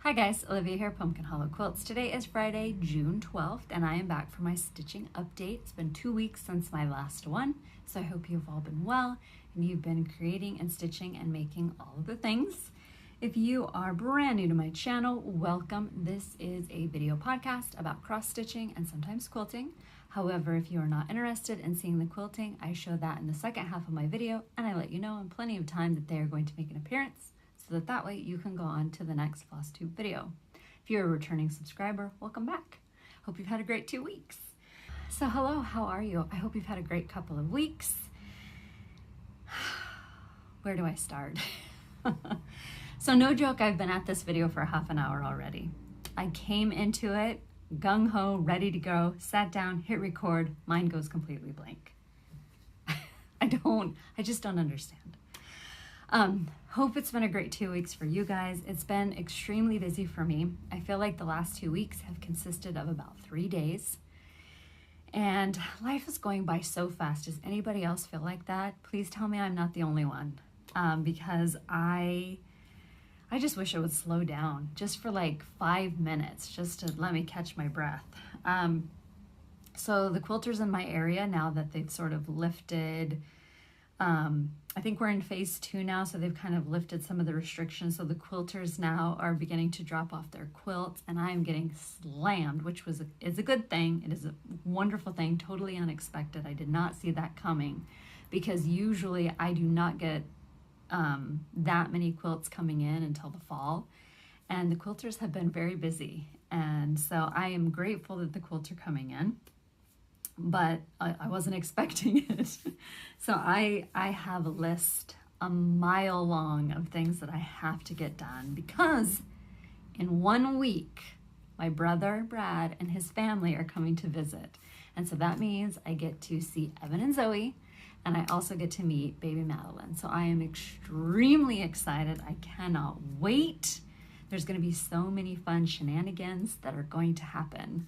Hi guys, Olivia here, Pumpkin Hollow Quilts. Today is Friday, June 12th, and I am back for my stitching update. It's been 2 weeks since my last one, so I hope you've all been well and you've been creating and stitching and making all of the things. If you are brand new to my channel, welcome. This is a video podcast about cross-stitching and sometimes quilting. However, if you are not interested in seeing the quilting, I show that in the second half of my video, and I let you know in plenty of time that they are going to make an appearance, so that way you can go on to the next Flosstube video. If you're a returning subscriber, welcome back. Hope you've had a great 2 weeks. So hello, how are you? I hope you've had a great couple of weeks. Where do I start? So no joke, I've been at this video for half an hour already. I came into it gung-ho, ready to go, sat down, hit record, mind goes completely blank. I just don't understand. Hope it's been a great 2 weeks for you guys. It's been extremely busy for me. I feel like the last 2 weeks have consisted of about 3 days. And life is going by so fast. Does anybody else feel like that? Please tell me I'm not the only one. Because I just wish it would slow down just for like 5 minutes, just to let me catch my breath. So the quilters in my area, now that they've sort of lifted, I think we're in phase 2 now, so they've kind of lifted some of the restrictions. So the quilters now are beginning to drop off their quilts, and I am getting slammed, which is a good thing. It is a wonderful thing, totally unexpected. I did not see that coming, because usually I do not get that many quilts coming in until the fall, and the quilters have been very busy, and so I am grateful that the quilts are coming in. But I wasn't expecting it. So I have a list a mile long of things that I have to get done, because in 1 week, my brother Brad and his family are coming to visit. And so that means I get to see Evan and Zoe, and I also get to meet baby Madeline. So I am extremely excited. I cannot wait. There's going to be so many fun shenanigans that are going to happen.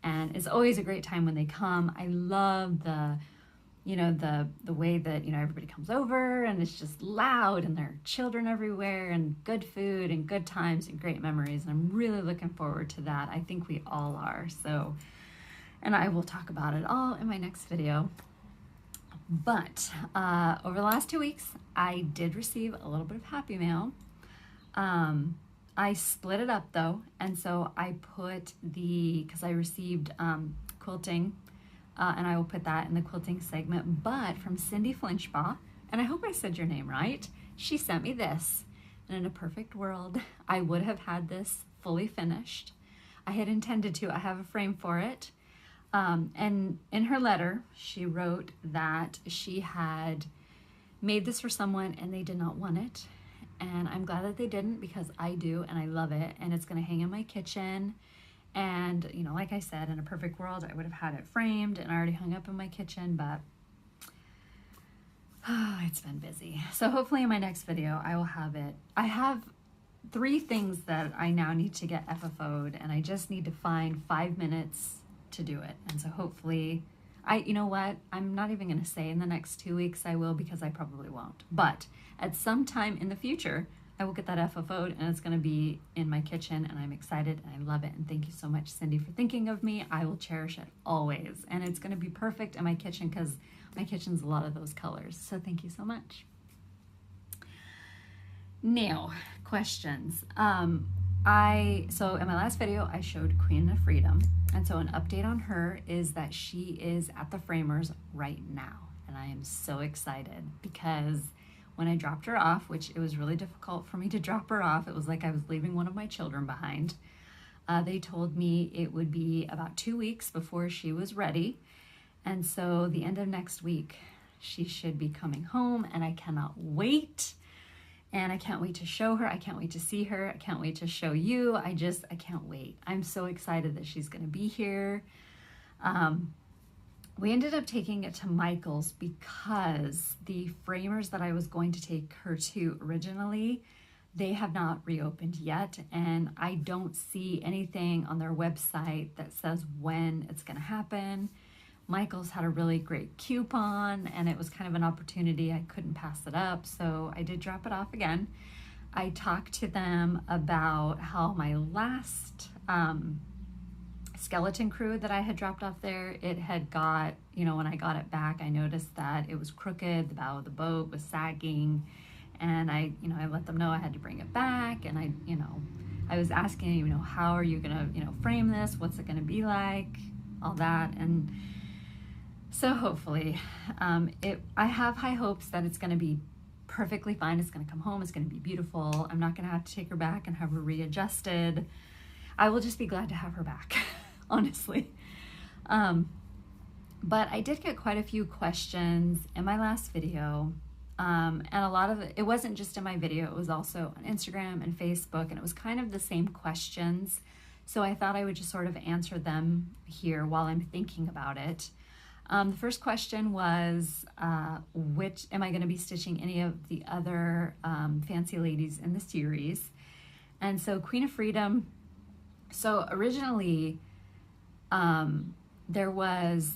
And it's always a great time when they come. I love the way that, everybody comes over and it's just loud and there are children everywhere and good food and good times and great memories. And I'm really looking forward to that. I think we all are. So, and I will talk about it all in my next video. But over the last 2 weeks, I did receive a little bit of happy mail. I split it up though, and so I put because I received quilting, and I will put that in the quilting segment, but from Cindy Flinchbaugh, and I hope I said your name right, she sent me this, and in a perfect world, I would have had this fully finished. I had intended to, I have a frame for it, and in her letter, she wrote that she had made this for someone and they did not want it. And I'm glad that they didn't, because I do, and I love it, and it's going to hang in my kitchen. And, like I said, in a perfect world, I would have had it framed and already hung up in my kitchen, but it's been busy. So hopefully in my next video, I will have it. I have 3 things that I now need to get FFO'd, and I just need to find 5 minutes to do it. And so hopefully, you know what? I'm not even going to say in the next 2 weeks I will, because I probably won't. But at some time in the future, I will get that FFO'd, and it's going to be in my kitchen, and I'm excited and I love it. And thank you so much, Cindy, for thinking of me. I will cherish it always. And it's going to be perfect in my kitchen, because my kitchen's a lot of those colors. So thank you so much. Now, questions. So in my last video, I showed Queen of Freedom. And so an update on her is that she is at the Framers right now. And I am so excited, because when I dropped her off, which it was really difficult for me to drop her off, it was like I was leaving one of my children behind. They told me it would be about 2 weeks before she was ready. And so the end of next week, she should be coming home, and I cannot wait. And I can't wait to show her. I can't wait to see her. I can't wait to show you. I can't wait. I'm so excited that she's going to be here. We ended up taking it to Michael's because the framers that I was going to take her to originally, they have not reopened yet. And I don't see anything on their website that says when it's going to happen. Michael's had a really great coupon, and it was kind of an opportunity. I couldn't pass it up, so I did drop it off again. I talked to them about how my last skeleton crew that I had dropped off there, it had got, you know, when I got it back, I noticed that it was crooked, the bow of the boat was sagging, and I let them know I had to bring it back, and I was asking, you know, how are you gonna, you know, frame this? What's it gonna be like? All that, and so hopefully, I have high hopes that it's gonna be perfectly fine. It's gonna come home, it's gonna be beautiful. I'm not gonna have to take her back and have her readjusted. I will just be glad to have her back, honestly. But I did get quite a few questions in my last video. And a lot of it wasn't just in my video, it was also on Instagram and Facebook, and it was kind of the same questions. So I thought I would just sort of answer them here while I'm thinking about it. The first question was, am I going to be stitching any of the other fancy ladies in the series? And so Queen of Freedom, so originally there was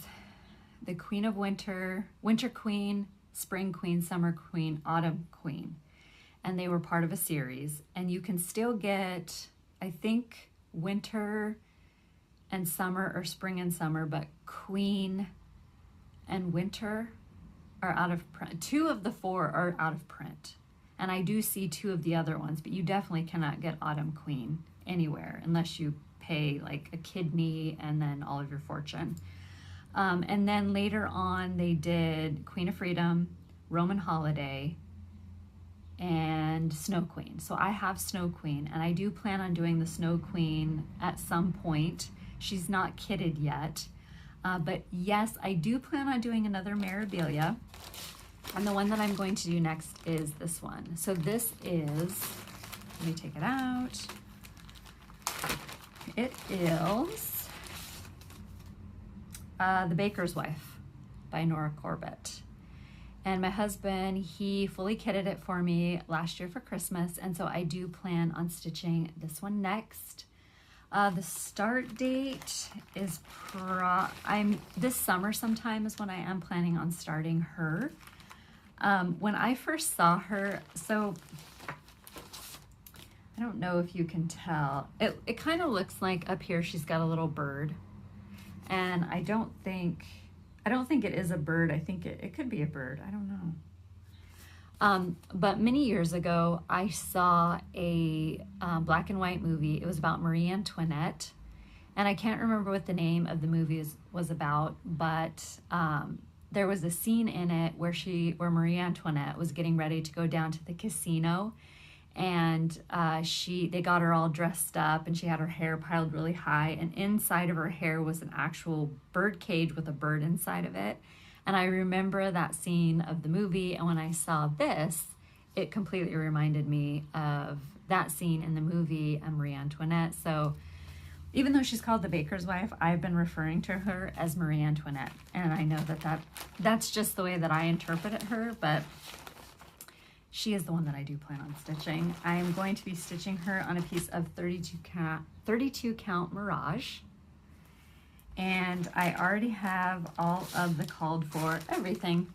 the Queen of Winter, Winter Queen, Spring Queen, Summer Queen, Autumn Queen, and they were part of a series. And you can still get, I think, Winter and Summer, or Spring and Summer, but Queen and Winter are out of print. 2 of the 4 are out of print, and I do see 2 of the other ones, but you definitely cannot get Autumn Queen anywhere unless you pay like a kidney and then all of your fortune. And then later on they did Queen of Freedom, Roman Holiday, and Snow Queen. So I have Snow Queen, and I do plan on doing the Snow Queen at some point. She's not kitted yet, but yes, I do plan on doing another Mirabilia, and the one that I'm going to do next is this one. So this is, let me take it out. It is The Baker's Wife by Nora Corbett. And my husband, he fully kitted it for me last year for Christmas, and so I do plan on stitching this one next. The start date is this summer sometime is when I am planning on starting her. When I first saw her, so I don't know if you can tell, it kind of looks like up here she's got a little bird, and I don't think it is a bird. I think it could be a bird. I don't know. But many years ago, I saw a black and white movie. It was about Marie Antoinette, and I can't remember what the name of the movie was about, but there was a scene in it where Marie Antoinette was getting ready to go down to the casino, and they got her all dressed up, and she had her hair piled really high, and inside of her hair was an actual bird cage with a bird inside of it. And I remember that scene of the movie, and when I saw this, it completely reminded me of that scene in the movie and Marie Antoinette. So even though she's called the Baker's Wife, I've been referring to her as Marie Antoinette, and I know that's just the way that I interpreted her, but she is the one that I do plan on stitching. I am going to be stitching her on a piece of 32 count Mirage. And I already have all of the called for everything.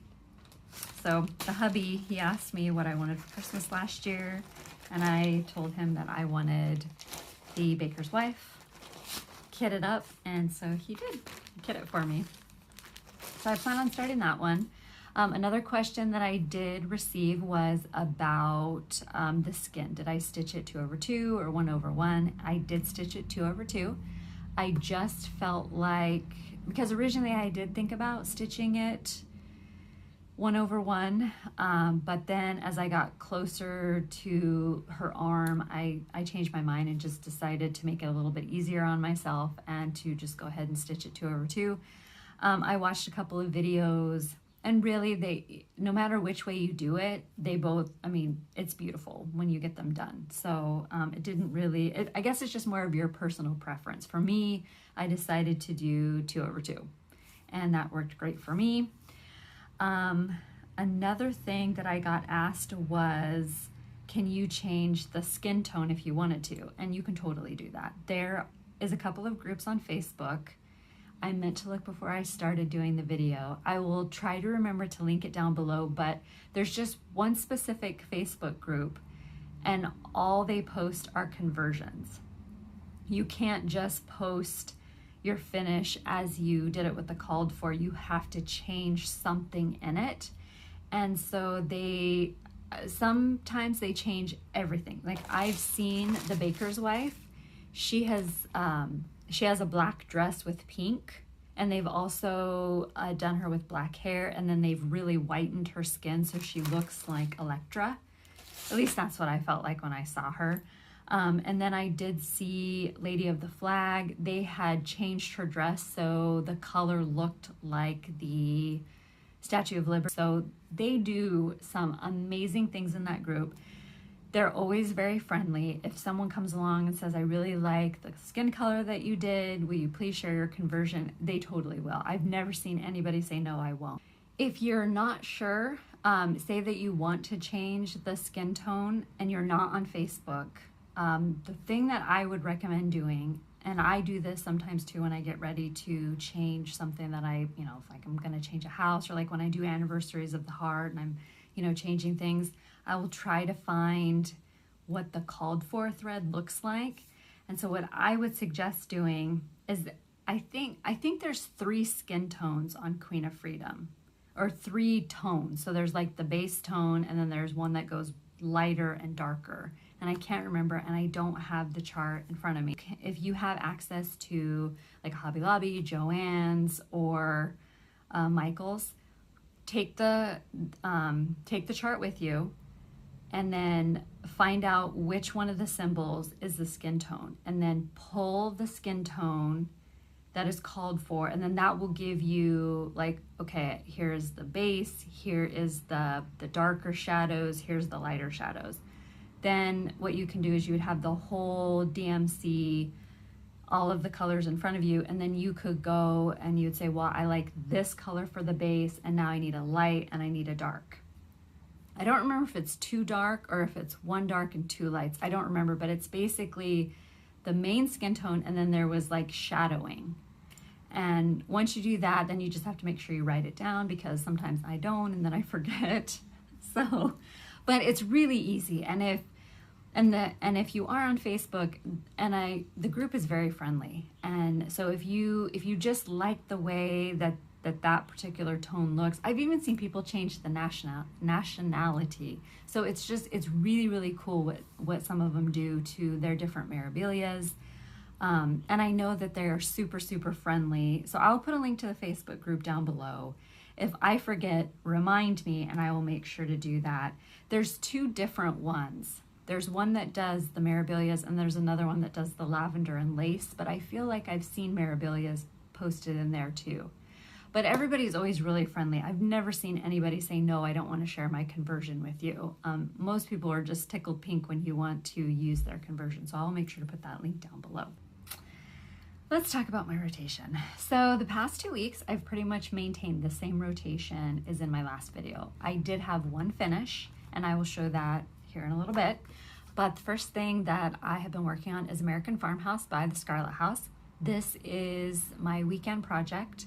So the hubby, he asked me what I wanted for Christmas last year, and I told him that I wanted the Baker's Wife kitted up, and so he did kit it for me. So I plan on starting that one. Another question that I did receive was about the skin. Did I stitch it 2/2 or 1/1? I did stitch it 2/2. I just felt like, because originally I did think about stitching it 1/1, but then as I got closer to her arm, I changed my mind and just decided to make it a little bit easier on myself and to just go ahead and stitch it 2/2. I watched a couple of videos, and really no matter which way you do it, they both, I mean, it's beautiful when you get them done. So it didn't really, I guess it's just more of your personal preference. For me, I decided to do 2/2, and that worked great for me. Another thing that I got asked was, can you change the skin tone if you wanted to? And you can totally do that. There is a couple of groups on Facebook. I meant to look before I started doing the video. I will try to remember to link it down below, but there's just one specific Facebook group, and all they post are conversions. You can't just post your finish as you did it with the called for. You have to change something in it. And so sometimes they change everything. Like I've seen the baker's wife, she has a black dress with pink, and they've also done her with black hair, and then they've really whitened her skin so she looks like Electra. At least that's what I felt like when I saw her. And then I did see Lady of the Flag. They had changed her dress so the color looked like the Statue of Liberty. So they do some amazing things in that group. They're always very friendly. If someone comes along and says, I really like the skin color that you did, will you please share your conversion? They totally will. I've never seen anybody say, no, I won't. If you're not sure, say that you want to change the skin tone and you're not on Facebook, the thing that I would recommend doing, and I do this sometimes too when I get ready to change something that if like I'm going to change a house, or like when I do Anniversaries of the Heart and I'm, changing things, I will try to find what the called for thread looks like. And so what I would suggest doing is, I think there's 3 skin tones on Queen of Freedom, or 3 tones. So there's like the base tone, and then there's one that goes lighter and darker. And I can't remember, and I don't have the chart in front of me. If you have access to like Hobby Lobby, Joann's, or Michael's, take the chart with you, and then find out which one of the symbols is the skin tone, and then pull the skin tone that is called for, and then that will give you like, okay, here's the base, here is the darker shadows, here's the lighter shadows. Then what you can do is you would have the whole DMC, all of the colors in front of you, and then you could go and you would say, well, I like this color for the base, and now I need a light and I need a dark. I don't remember if it's 2 dark or if it's 1 dark and 2 lights. I don't remember, but it's basically the main skin tone, and then there was like shadowing. And once you do that, then you just have to make sure you write it down, because sometimes I don't and then I forget. So, but it's really easy. And if you are on Facebook, and the group is very friendly. And so if you just like the way that particular tone looks, I've even seen people change the nationality. So it's really, really cool what some of them do to their different memorabilias. And I know that they're super, super friendly. So I'll put a link to the Facebook group down below. If I forget, remind me, and I will make sure to do that. There's 2 different ones. There's one that does the memorabilias, and there's another one that does the lavender and lace, but I feel like I've seen memorabilias posted in there too. But everybody's always really friendly. I've never seen anybody say, no, I don't want to share my conversion with you. Most people are just tickled pink when you want to use their conversion. So I'll make sure to put that link down below. Let's talk about my rotation. So the past 2 weeks, I've pretty much maintained the same rotation as in my last video. I did have 1 finish, and I will show that here in a little bit. But the first thing that I have been working on is American Farmhouse by the Scarlett House. This is my weekend project.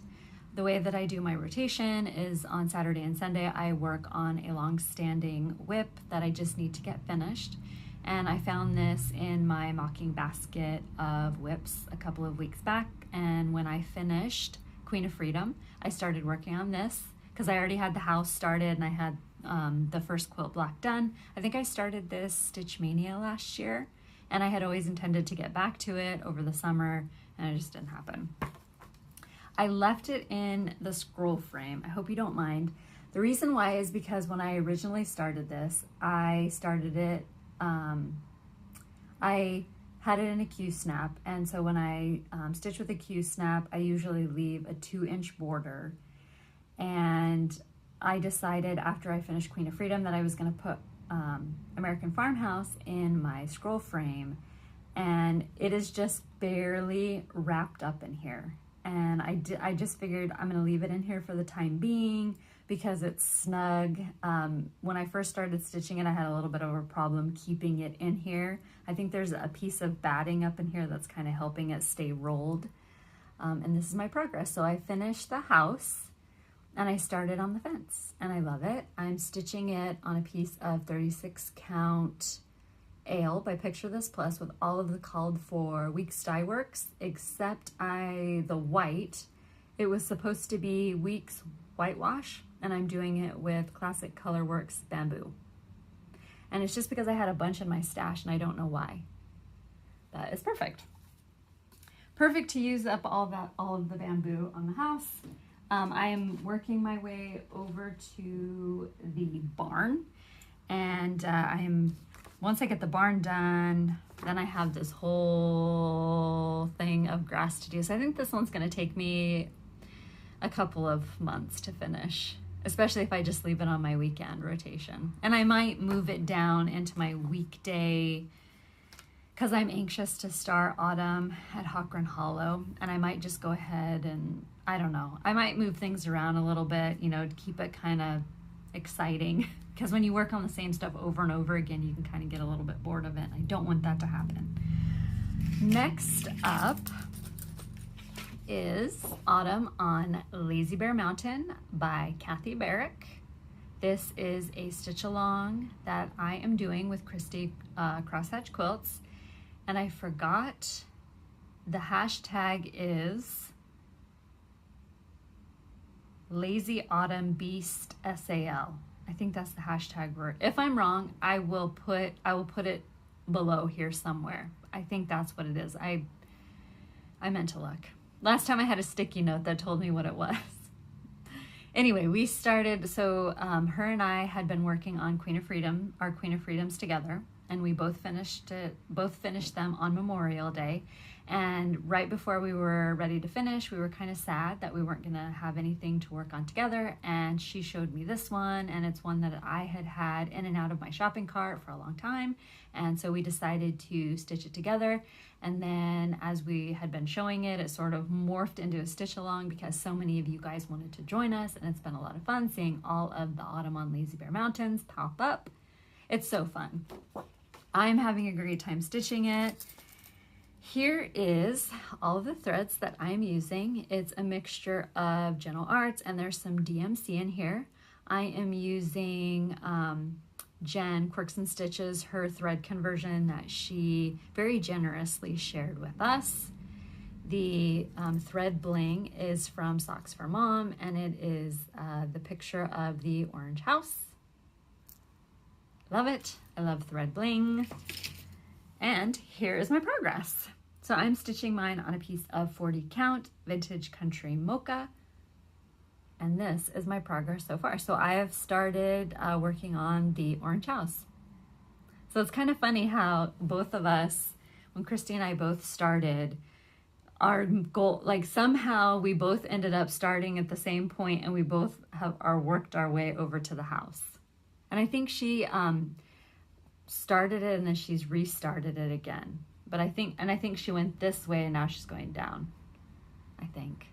The way that I do my rotation is on Saturday and Sunday, I work on a long-standing whip that I just need to get finished. And I found this in my mocking basket of whips a couple of weeks back. And when I finished Queen of Freedom, I started working on this because I already had the house started, and I had the first quilt block done. I think I started this Stitch Mania last year, and I had always intended to get back to it over the summer, and it just didn't happen. I left it in the scroll frame. I hope you don't mind. The reason why is because when I originally started this, I started it, I had it in a Q-snap, and so when I stitch with a Q-snap, I usually leave a 2-inch border. And I decided after I finished Queen of Freedom that I was going to put American Farmhouse in my scroll frame, and it is just barely wrapped up in here. And I just figured I'm going to leave it in here for the time being because it's snug. When I first started stitching it, I had a little bit of a problem keeping it in here. I think there's a piece of batting up in here that's kind of helping it stay rolled. And this is my progress. So I finished the house, and I started on the fence, and I love it. I'm stitching it on a piece of 36 count Ale by Picture This Plus with all of the called for Weeks dye works, except the white. It was supposed to be Weeks Whitewash, and I'm doing it with Classic Colorworks Bamboo. And it's just because I had a bunch in my stash and I don't know why. But it's perfect. Perfect to use up all of the bamboo on the house. I am working my way over to the barn, and once I get the barn done, then I have this whole thing of grass to do. So I think this one's going to take me a couple of months to finish, especially if I just leave it on my weekend rotation. And I might move it down into my weekday, because I'm anxious to start autumn at Hawkrun Hollow, and I might just go ahead and, I don't know, I might move things around a little bit, you know, to keep it kind of exciting, because when you work on the same stuff over and over again, you can kind of get a little bit bored of it. I don't want that to happen. Next up is Autumn on Lazy Bear Mountain by Kathy Barrick. This is a stitch along that I am doing with Christy Crosshatch Quilts. And I forgot the hashtag is Lazy Autumn Beast SAL. I think that's the hashtag word. If I'm wrong, I will put it below here somewhere. I think that's what it is. I meant to look. Last time I had a sticky note that told me what it was. Anyway, we started, so her and I had been working on our Queen of Freedoms together, and we both finished them on Memorial Day. And right before we were ready to finish, we were kind of sad that we weren't gonna have anything to work on together. And she showed me this one, and it's one that I had in and out of my shopping cart for a long time. And so we decided to stitch it together. And then as we had been showing it, it sort of morphed into a stitch along because so many of you guys wanted to join us, and it's been a lot of fun seeing all of the Autumn on Lazy Bear Mountains pop up. It's so fun. I'm having a great time stitching it. Here is all of the threads that I'm using. It's a mixture of Gentle Arts, and there's some DMC in here. I am using Jen Quirks and Stitches, her thread conversion that she very generously shared with us. The thread bling is from Socks for Mom, and it is the picture of the orange house. Love it. I love thread bling. And here is my progress. So I'm stitching mine on a piece of 40 count Vintage Country Mocha. And this is my progress so far. So I have started working on the orange house. So it's kind of funny how both of us, when Christy and I both started, our goal, like somehow we both ended up starting at the same point, and we both have worked our way over to the house. And I think she started it and then she's restarted it again. But I think she went this way and now she's going down, I think.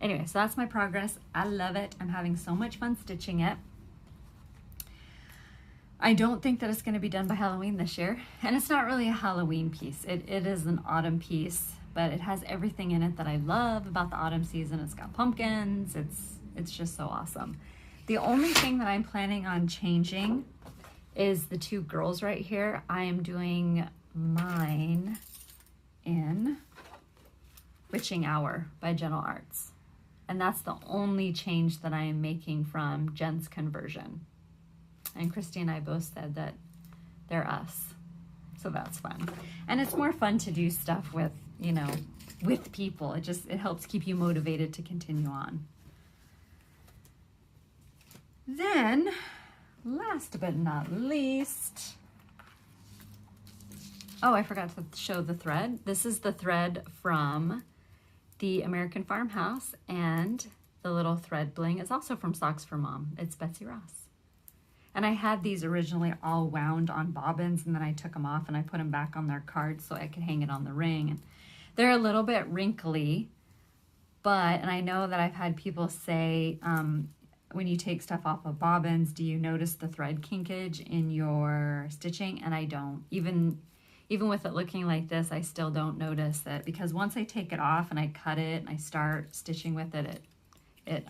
Anyway, so that's my progress. I love it. I'm having so much fun stitching it. I don't think that it's going to be done by Halloween this year. And it's not really a Halloween piece. It is an autumn piece, but it has everything in it that I love about the autumn season. It's got pumpkins. It's just so awesome. The only thing that I'm planning on changing is the two girls right here. I am doing mine in Witching Hour by Gentle Arts. And that's the only change that I am making from Jen's conversion. And Christy and I both said that they're us. So that's fun. And it's more fun to do stuff with, you know, with people. It helps keep you motivated to continue on. Then, last but not least, oh, I forgot to show the thread. This is the thread from the American Farmhouse, and the little thread bling is also from Socks for Mom. It's Betsy Ross. And I had these originally all wound on bobbins, and then I took them off and I put them back on their cards so I could hang it on the ring. And they're a little bit wrinkly, and I know that I've had people say, when you take stuff off of bobbins, do you notice the thread kinkage in your stitching? And I don't. Even with it looking like this, I still don't notice it, because once I take it off and I cut it and I start stitching with it, it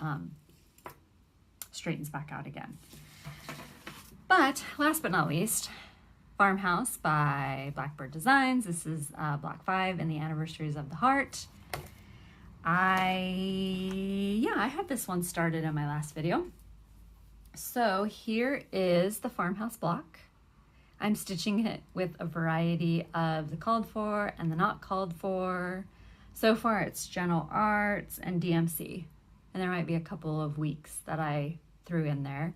straightens back out again. But last but not least, Farmhouse by Blackbird Designs. This is Block 5 in the Anniversaries of the Heart. I had this one started in my last video. So here is the Farmhouse Block. I'm stitching it with a variety of the called for and the not called for. So far it's General Arts and DMC. And there might be a couple of weeks that I threw in there.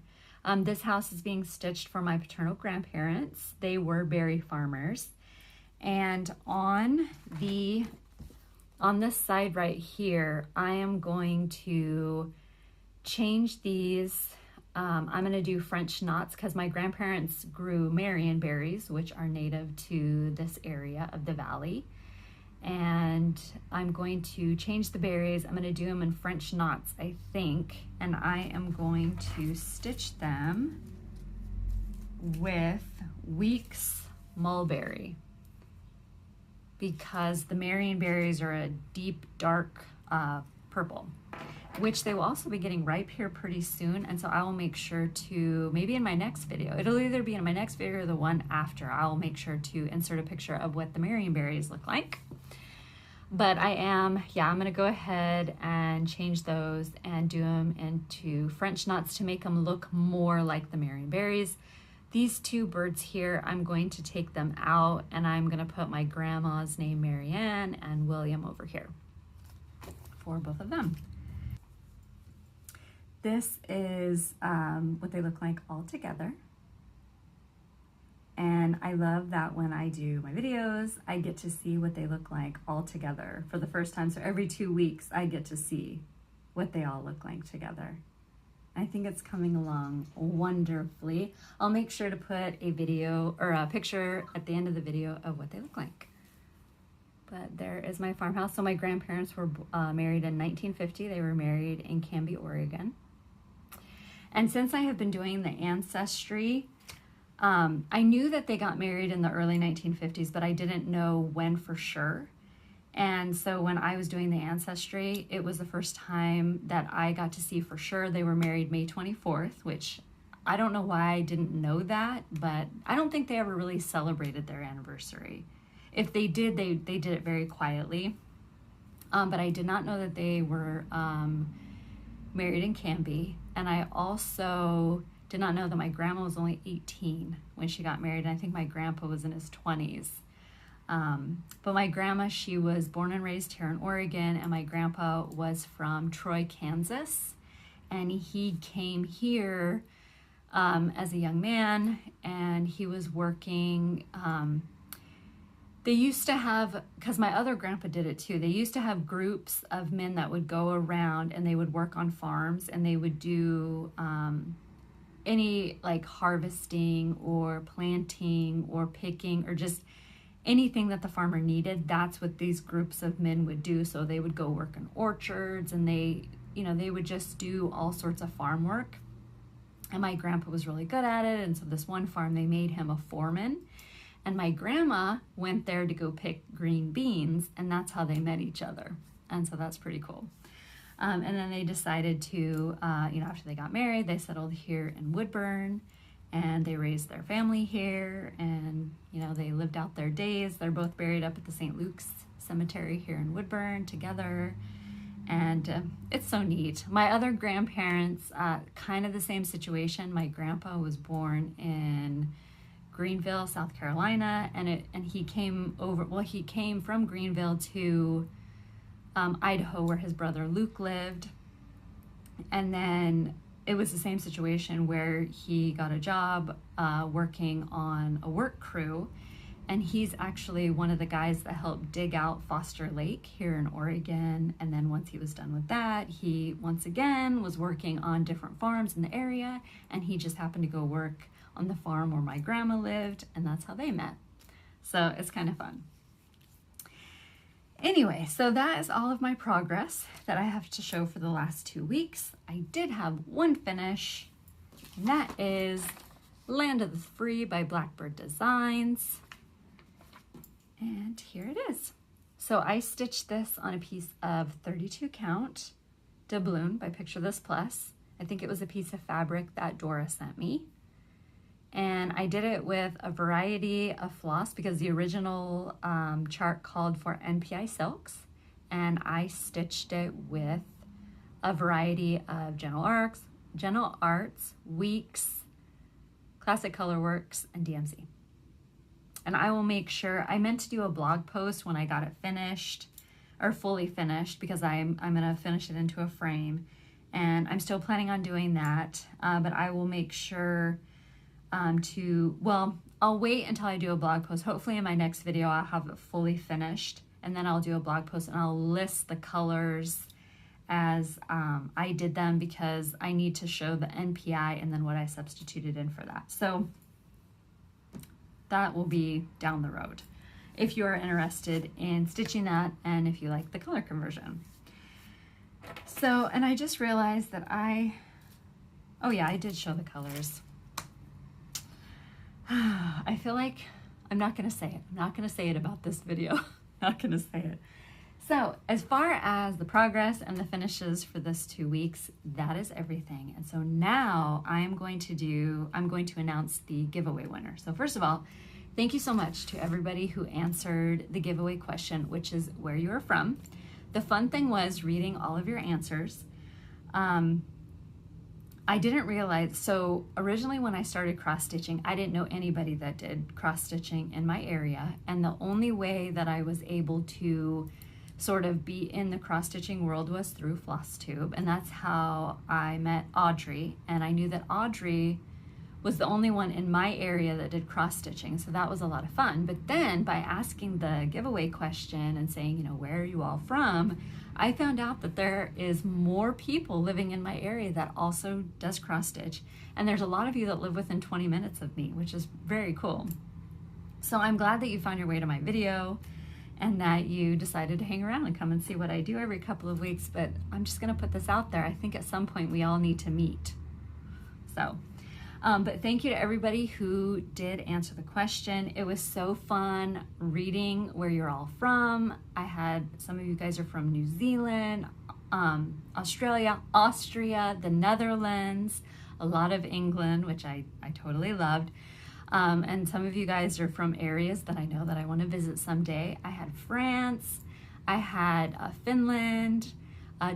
This house is being stitched for my paternal grandparents. They were berry farmers. And on this side right here, I am going to change these. I'm going to do French knots because my grandparents grew Marion berries, which are native to this area of the valley. And I'm going to change the berries. I'm going to do them in French knots, I think. And I am going to stitch them with Weeks Mulberry because the Marion berries are a deep, dark purple, which they will also be getting ripe here pretty soon. And so I will make sure to, maybe in my next video, it'll either be in my next video or the one after, I will make sure to insert a picture of what the Marion berries look like. But I'm gonna go ahead and change those and do them into French knots to make them look more like the Marion berries. These two birds here, I'm going to take them out and I'm gonna put my grandma's name, Marianne, and William over here for both of them. This is what they look like all together. And I love that when I do my videos, I get to see what they look like all together for the first time. So every 2 weeks, I get to see what they all look like together. I think it's coming along wonderfully. I'll make sure to put a video or a picture at the end of the video of what they look like. But there is my farmhouse. So my grandparents were married in 1950. They were married in Canby, Oregon. And since I have been doing the ancestry, I knew that they got married in the early 1950s, but I didn't know when for sure. And so when I was doing the ancestry, it was the first time that I got to see for sure they were married May 24th, which I don't know why I didn't know that, but I don't think they ever really celebrated their anniversary. If they did, they did it very quietly. But I did not know that they were married in Canby. And I also did not know that my grandma was only 18 when she got married. And I think my grandpa was in his 20s. But my grandma, she was born and raised here in Oregon, and my grandpa was from Troy, Kansas. And he came here as a young man, and he was working. They used to have, because my other grandpa did it too, they used to have groups of men that would go around and they would work on farms, and they would do any like harvesting or planting or picking or just anything that the farmer needed. That's what these groups of men would do. So they would go work in orchards, and they would just do all sorts of farm work. And my grandpa was really good at it. And so this one farm, they made him a foreman. And my grandma went there to go pick green beans, and that's how they met each other. And so that's pretty cool. And then they decided to, after they got married, they settled here in Woodburn, and they raised their family here, and, they lived out their days. They're both buried up at the St. Luke's Cemetery here in Woodburn together. And it's so neat. My other grandparents, kind of the same situation. My grandpa was born in Greenville, South Carolina, and he came from Greenville to Idaho, where his brother Luke lived. And then it was the same situation where he got a job working on a work crew, and he's actually one of the guys that helped dig out Foster Lake here in Oregon. And then once he was done with that, he once again was working on different farms in the area, and he just happened to go work on the farm where my grandma lived, and that's how they met. So it's kind of fun. Anyway, so that is all of my progress that I have to show for the last 2 weeks. I did have one finish, and that is Land of the Free by Blackbird Designs. And here it is. So I stitched this on a piece of 32 count doubloon by Picture This Plus. I think it was a piece of fabric that Dora sent me. And I did it with a variety of floss because the original chart called for NPI silks, and I stitched it with a variety of General Arts, Weeks, Classic Colorworks, and DMC. And I will make sure, I meant to do a blog post when I got it finished, or fully finished, because I'm gonna finish it into a frame, and I'm still planning on doing that, but I will make sure I'll wait until I do a blog post. Hopefully in my next video I'll have it fully finished, and then I'll do a blog post and I'll list the colors as I did them, because I need to show the NPI and then what I substituted in for that. So that will be down the road if you're interested in stitching that and if you like the color conversion. So, and I just realized that oh yeah, I did show the colors. I feel like I'm not gonna say it. I'm not gonna say it about this video. Not gonna say it. So as far as the progress and the finishes for this 2 weeks, that is everything. And so now I'm going to announce the giveaway winner. So first of all, thank you so much to everybody who answered the giveaway question, which is where you are from. The fun thing was reading all of your answers. I didn't realize, so originally when I started cross-stitching, I didn't know anybody that did cross-stitching in my area, and the only way that I was able to sort of be in the cross-stitching world was through Flosstube, and that's how I met Audrey, and I knew that Audrey was the only one in my area that did cross-stitching, so that was a lot of fun. But then by asking the giveaway question and saying, you know, where are you all from, I found out that there is more people living in my area that also does cross-stitch, and there's a lot of you that live within 20 minutes of me, which is very cool. So I'm glad that you found your way to my video and that you decided to hang around and come and see what I do every couple of weeks. But I'm just gonna put this out there. I think at some point we all need to meet. So, but thank you to everybody who did answer the question. It was so fun reading where you're all from. I had, some of you guys are from New Zealand, Australia, Austria, the Netherlands, a lot of England, which I totally loved. And some of you guys are from areas that I know that I want to visit someday. I had France, I had Finland,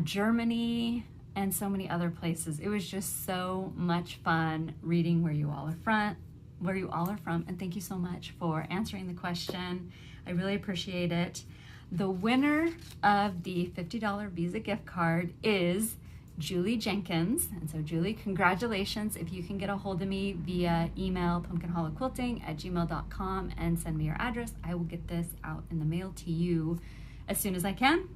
Germany, and so many other places. It was just so much fun reading where you all are from, and thank you so much for answering the question. I really appreciate it. The winner of the $50 Visa gift card is Julie Jenkins. And so Julie, congratulations. If you can get a hold of me via email, pumpkinhollowquilting@gmail.com, and send me your address, I will get this out in the mail to you as soon as I can.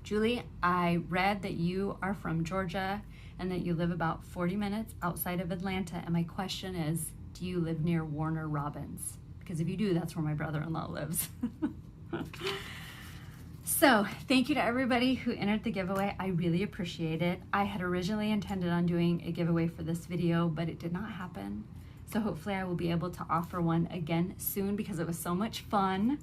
Julie, I read that you are from Georgia and that you live about 40 minutes outside of Atlanta. And my question is, do you live near Warner Robins? Because if you do, that's where my brother-in-law lives. So thank you to everybody who entered the giveaway. I really appreciate it. I had originally intended on doing a giveaway for this video, but it did not happen. So hopefully I will be able to offer one again soon, because it was so much fun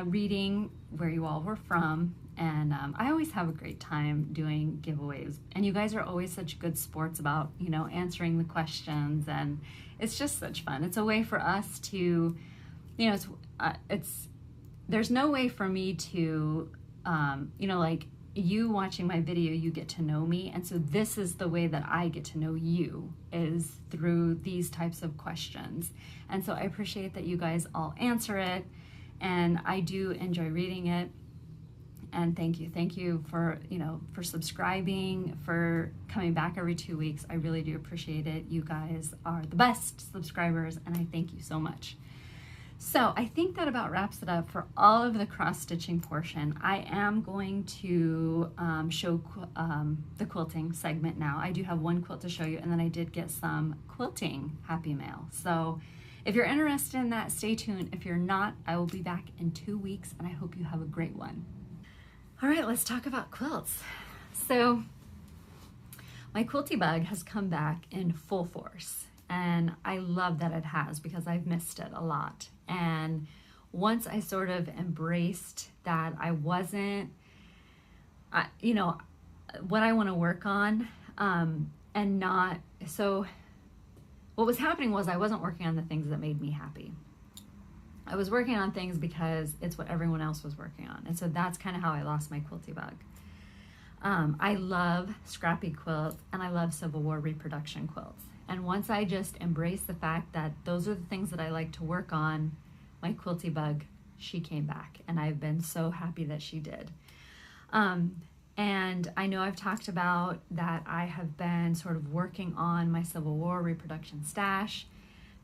reading where you all were from. And I always have a great time doing giveaways, and you guys are always such good sports about, you know, answering the questions, and it's just such fun. It's a way for us to, you know, there's no way for me to, you know, like you watching my video, you get to know me, and so this is the way that I get to know you, is through these types of questions. And so I appreciate that you guys all answer it, and I do enjoy reading it. And thank you for, you know, for subscribing, for coming back every 2 weeks. I really do appreciate it. You guys are the best subscribers, and I thank you so much. So I think that about wraps it up for all of the cross-stitching portion. I am going to show the quilting segment now. I do have one quilt to show you, and then I did get some quilting happy mail. So if you're interested in that, stay tuned. If you're not, I will be back in 2 weeks, and I hope you have a great one. All right, let's talk about quilts. So my quilty bug has come back in full force, and I love that it has, because I've missed it a lot. And once I sort of embraced that I wasn't, you know, what I want to work on, and not, so what was happening was I wasn't working on the things that made me happy. I was working on things because it's what everyone else was working on. And so that's kind of how I lost my quilty bug. I love scrappy quilts and I love Civil War reproduction quilts. And once I just embraced the fact that those are the things that I like to work on, my quilty bug, she came back. And I've been so happy that she did. And I know I've talked about that I have been sort of working on my Civil War reproduction stash,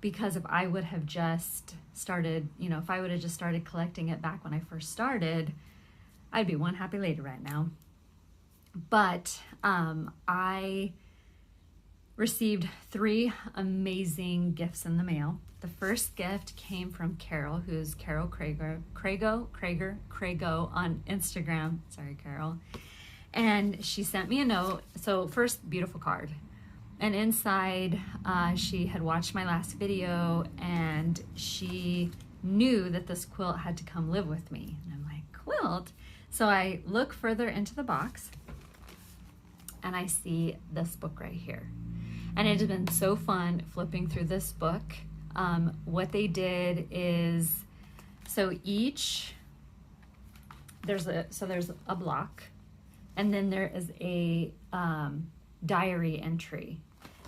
because if I would have just started, if I would have just started collecting it back when I first started, I'd be one happy lady right now. But I received 3 amazing gifts in the mail. The first gift came from Carol, who's Carol Krager on Instagram. Sorry, Carol. And she sent me a note. So first, beautiful card. And inside, she had watched my last video and she knew that this quilt had to come live with me. And I'm like, quilt? So I look further into the box and I see this book right here. And it has been so fun flipping through this book. What they did is, there's a block, and then there is a diary entry.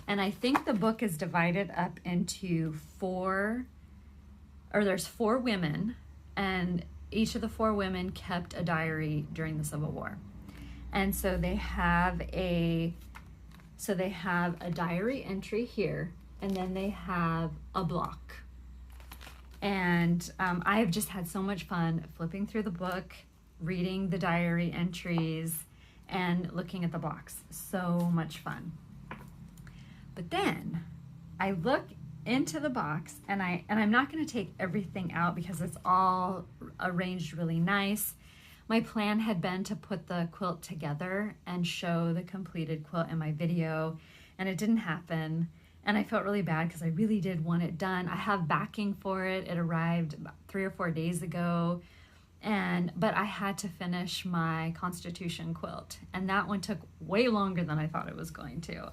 And I think the book is divided up into there's 4 women, and each of the 4 women kept a diary during the Civil War. And so they have a diary entry here, and then they have a block. And I have just had so much fun flipping through the book, reading the diary entries, and looking at the blocks. So much fun. But then I look into the box, and I'm not going to take everything out because it's all arranged really nice. My plan had been to put the quilt together and show the completed quilt in my video, and it didn't happen. And I felt really bad because I really did want it done. I have backing for it. It arrived about 3 or 4 days ago. But I had to finish my Constitution quilt, and that one took way longer than I thought it was going to.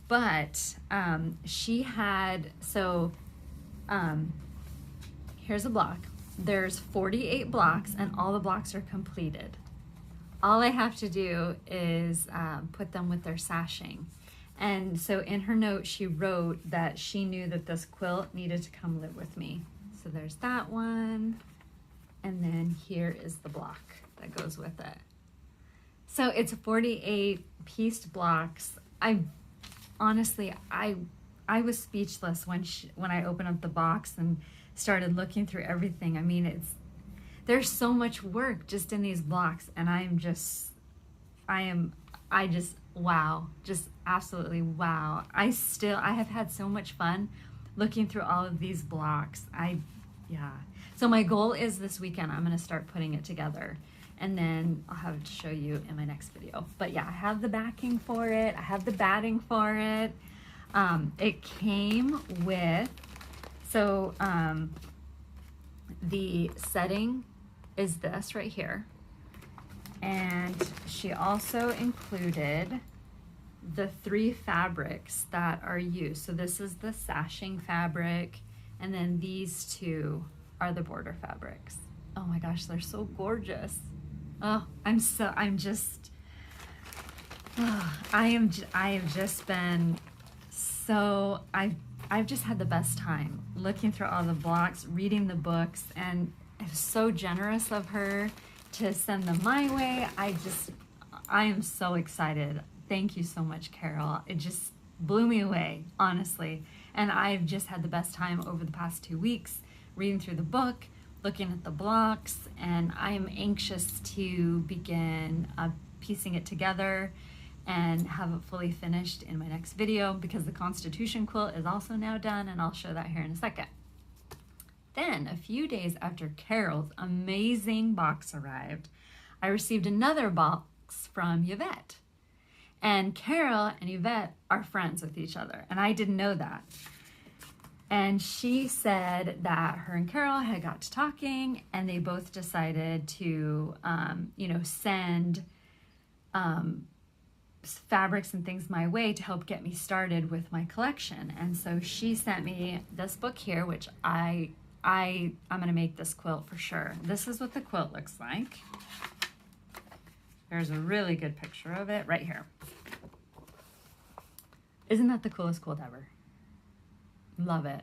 But here's a block. There's 48 blocks, and all the blocks are completed. All I have to do is put them with their sashing. And so in her note, she wrote that she knew that this quilt needed to come live with me. So there's that one. And then here is the block that goes with it. So it's 48 pieced blocks. I was speechless when I opened up the box and started looking through everything. I mean, there's so much work just in these blocks, and wow, just absolutely wow. I have had so much fun looking through all of these blocks. So my goal is this weekend I'm going to start putting it together, and then I'll have it to show you in my next video. But yeah, I have the backing for it. I have the batting for it. It came with, the setting is this right here. And she also included the 3 fabrics that are used. So this is the sashing fabric, and then these 2 are the border fabrics. Oh my gosh, they're so gorgeous. Oh, I have just been so, I've just had the best time looking through all the blocks, reading the books, and it was so generous of her to send them my way. I am so excited. Thank you so much, Carol. It just blew me away, honestly. And I've just had the best time over the past 2 weeks reading through the book, looking at the blocks, and I am anxious to begin piecing it together and have it fully finished in my next video, because the Constitution quilt is also now done, and I'll show that here in a second. Then, a few days after Carol's amazing box arrived, I received another box from Yvette. And Carol and Yvette are friends with each other, and I didn't know that. And she said that her and Carol had got to talking, and they both decided to, send fabrics and things my way to help get me started with my collection. And so she sent me this book here, which I'm gonna make this quilt for sure. This is what the quilt looks like. There's a really good picture of it right here. Isn't that the coolest quilt ever? Love it.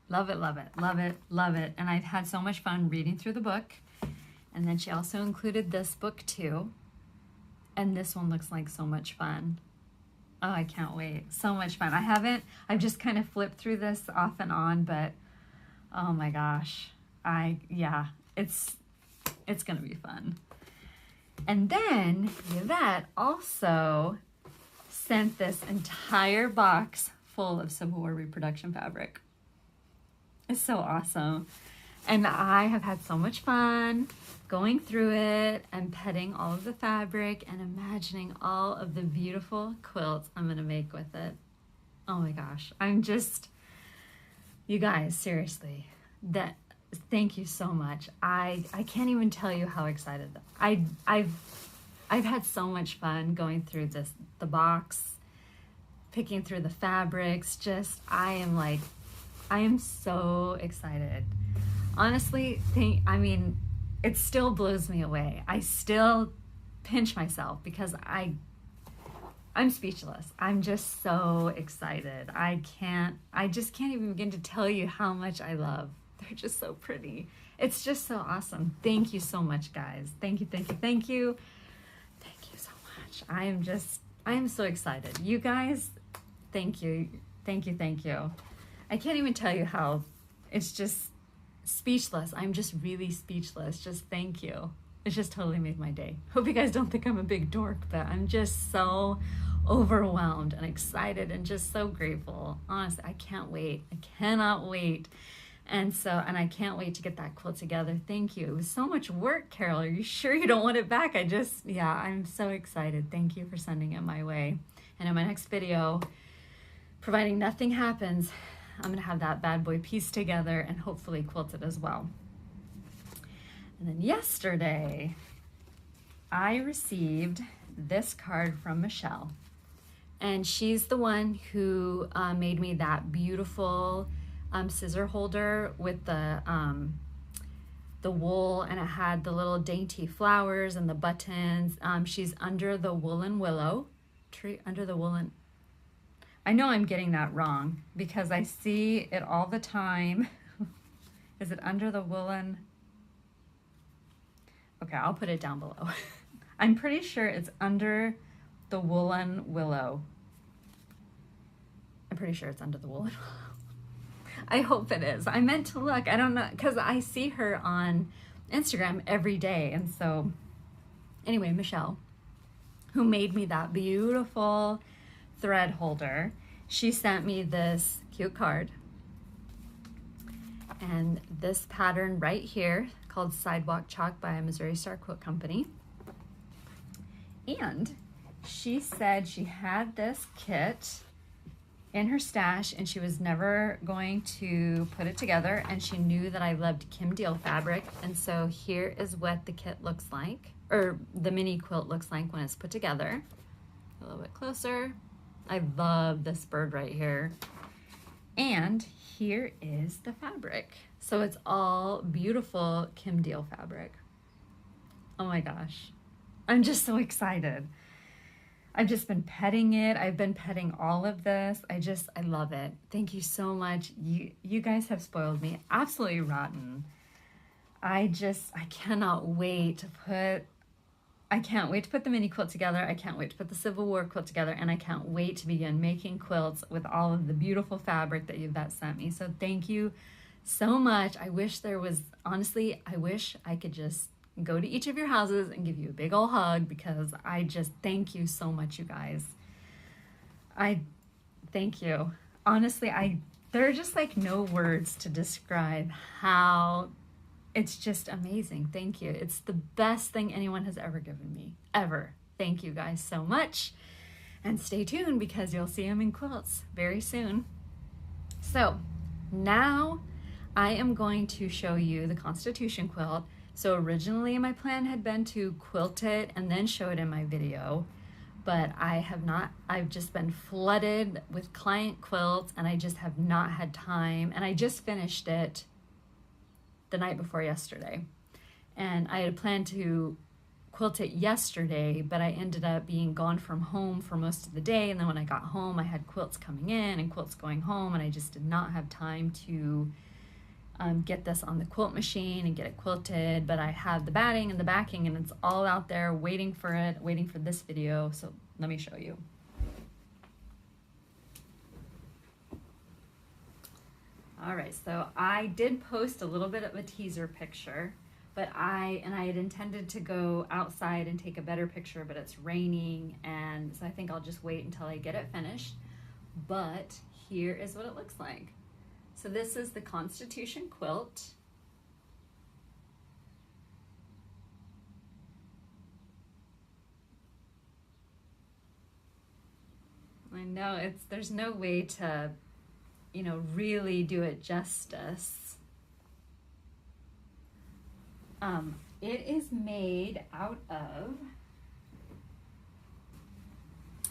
Love it, love it, love it, love it. And I've had so much fun reading through the book. And then she also included this book too. And this one looks like so much fun. Oh, I can't wait. So much fun. I've just kind of flipped through this off and on, but oh my gosh. Yeah, it's gonna be fun. And then Yvette also sent this entire box full of Civil War reproduction fabric. It's so awesome. And I have had so much fun going through it and petting all of the fabric and imagining all of the beautiful quilts I'm gonna make with it. Oh my gosh, you guys, seriously, thank you so much. I can't even tell you how excited I've had so much fun going through the box, picking through the fabrics. I am so excited. Honestly, it still blows me away. I still pinch myself because I'm speechless. I'm just so excited. I just can't even begin to tell you how much I love. They're just so pretty. It's just so awesome. Thank you so much, guys. Thank you, thank you, thank you. Thank you so much. I am so excited. You guys, thank you. Thank you, thank you. I can't even tell you how. It's just speechless. I'm just really speechless. Just thank you. It's just totally made my day. Hope you guys don't think I'm a big dork, but I'm just so overwhelmed and excited and just so grateful. Honestly, I can't wait. I cannot wait. And I can't wait to get that quilt together. Thank you. It was so much work, Carol. Are you sure you don't want it back? I'm so excited. Thank you for sending it my way. And in my next video, providing nothing happens, I'm gonna have that bad boy pieced together and hopefully quilted as well. And then yesterday, I received this card from Michelle. And she's the one who made me that beautiful scissor holder with the wool, and it had the little dainty flowers and the buttons. She's under the woolen willow tree, I know I'm getting that wrong because I see it all the time. Is it under the woolen? Okay, I'll put it down below. I'm pretty sure it's under the woolen willow. I'm pretty sure it's under the woolen willow. I hope it is. I meant to look. I don't know, because I see her on Instagram every day. And so, anyway, Michelle, who made me that beautiful thread holder, she sent me this cute card. And this pattern right here, called Sidewalk Chalk by Missouri Star Quilt Company. And she said she had this kit in her stash and she was never going to put it together, and she knew that I loved Kim Deal fabric, and so here is what the kit looks like, or the mini quilt looks like when it's put together. A little bit closer. I love this bird right here. And here is the fabric. So it's all beautiful Kim Deal fabric. Oh my gosh. I'm just so excited. I've just been petting it. I've been petting all of this. I love it. Thank you so much. You guys have spoiled me absolutely rotten. I cannot wait to put the mini quilt together. I can't wait to put the Civil War quilt together, and I can't wait to begin making quilts with all of the beautiful fabric that Yvette sent me. So thank you so much. I wish I could just go to each of your houses and give you a big old hug, because I just thank you so much, you guys. I thank you. Honestly, there are just like no words to describe how it's just amazing. Thank you. It's the best thing anyone has ever given me, ever. Thank you guys so much. And stay tuned, because you'll see them in quilts very soon. So now I am going to show you the Constitution quilt. So originally my plan had been to quilt it and then show it in my video, but I've just been flooded with client quilts, and I just have not had time. And I just finished it the night before yesterday. And I had planned to quilt it yesterday, but I ended up being gone from home for most of the day. And then when I got home, I had quilts coming in and quilts going home, and I just did not have time to get this on the quilt machine and get it quilted. But I have the batting and the backing, and it's all out there waiting for this video. So let me show you. All right, so I did post a little bit of a teaser picture, but I had intended to go outside and take a better picture, but it's raining, and so I think I'll just wait until I get it finished. But here is what it looks like. So this is the Constitution Quilt. I know there's no way to, really do it justice. It is made out of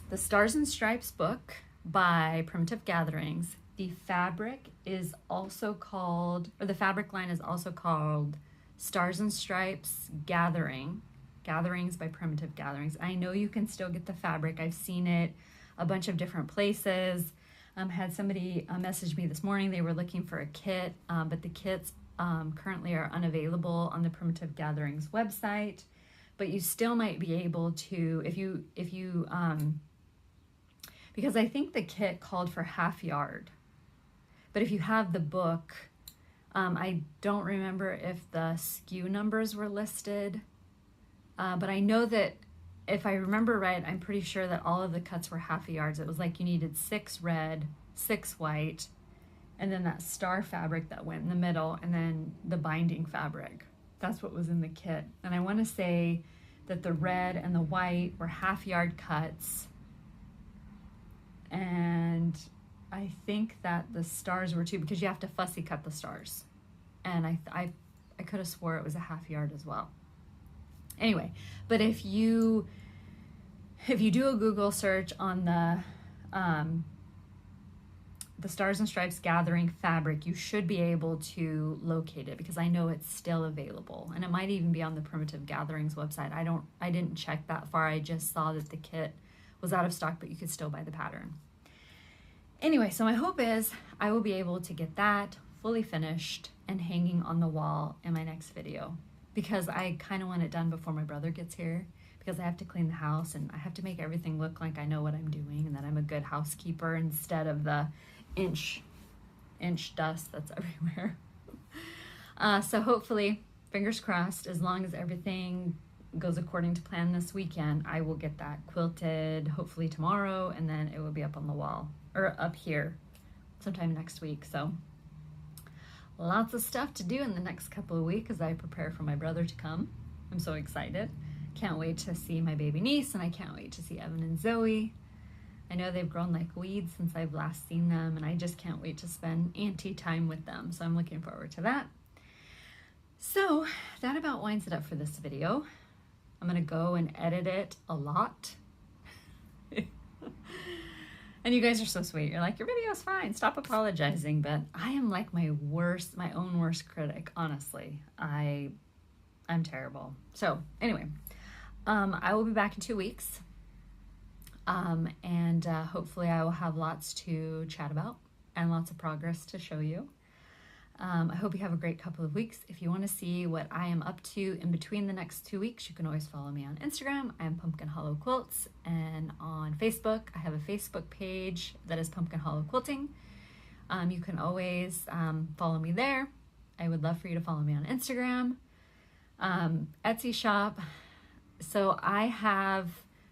the Stars and Stripes book by Primitive Gatherings. The fabric is also called, or the fabric line is also called Stars and Stripes Gatherings by Primitive Gatherings. I know you can still get the fabric. I've seen it a bunch of different places. Had somebody message me this morning. They were looking for a kit, but the kits currently are unavailable on the Primitive Gatherings website, but you still might be able to, if you because I think the kit called for half yard, but if you have the book, I don't remember if the SKU numbers were listed, but I know that if I remember right, I'm pretty sure that all of the cuts were half yards. It was like you needed 6 red, 6 white, and then that star fabric that went in the middle, and then the binding fabric. That's what was in the kit. And I want to say that the red and the white were half yard cuts, and I think that the stars were too, because you have to fussy cut the stars, and I could have swore it was a half yard as well. Anyway, but if you do a Google search on the Stars and Stripes Gathering fabric, you should be able to locate it, because I know it's still available, and it might even be on the Primitive Gatherings website. I didn't check that far. I just saw that the kit was out of stock, but you could still buy the pattern. Anyway, so my hope is I will be able to get that fully finished and hanging on the wall in my next video, because I kind of want it done before my brother gets here, because I have to clean the house and I have to make everything look like I know what I'm doing and that I'm a good housekeeper instead of the inch dust that's everywhere. So hopefully, fingers crossed, as long as everything goes according to plan this weekend, I will get that quilted hopefully tomorrow, and then it will be up on the wall, or up here sometime next week. So lots of stuff to do in the next couple of weeks as I prepare for my brother to come. I'm so excited. Can't wait to see my baby niece, and I can't wait to see Evan and Zoe. I know they've grown like weeds since I've last seen them, and I just can't wait to spend auntie time with them. So I'm looking forward to that. So that about winds it up for this video. I'm gonna go and edit it a lot. And you guys are so sweet. You're like, your video's fine, stop apologizing. But I am like my own worst critic, honestly. I'm terrible. So anyway, I will be back in 2 weeks. And hopefully I will have lots to chat about and lots of progress to show you. I hope you have a great couple of weeks. If you want to see what I am up to in between the next 2 weeks, you can always follow me on Instagram. I am Pumpkin Hollow Quilts, and on Facebook, I have a Facebook page that is Pumpkin Hollow Quilting. You can always follow me there. I would love for you to follow me on Instagram. Etsy shop. So I have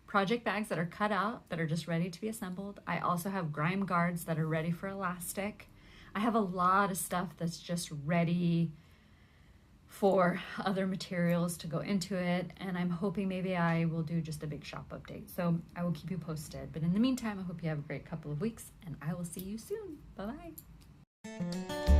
project bags that are cut out that are just ready to be assembled. I also have grime guards that are ready for elastic. I have a lot of stuff that's just ready for other materials to go into it, and I'm hoping maybe I will do just a big shop update. So I will keep you posted. But in the meantime, I hope you have a great couple of weeks, and I will see you soon. Bye-bye.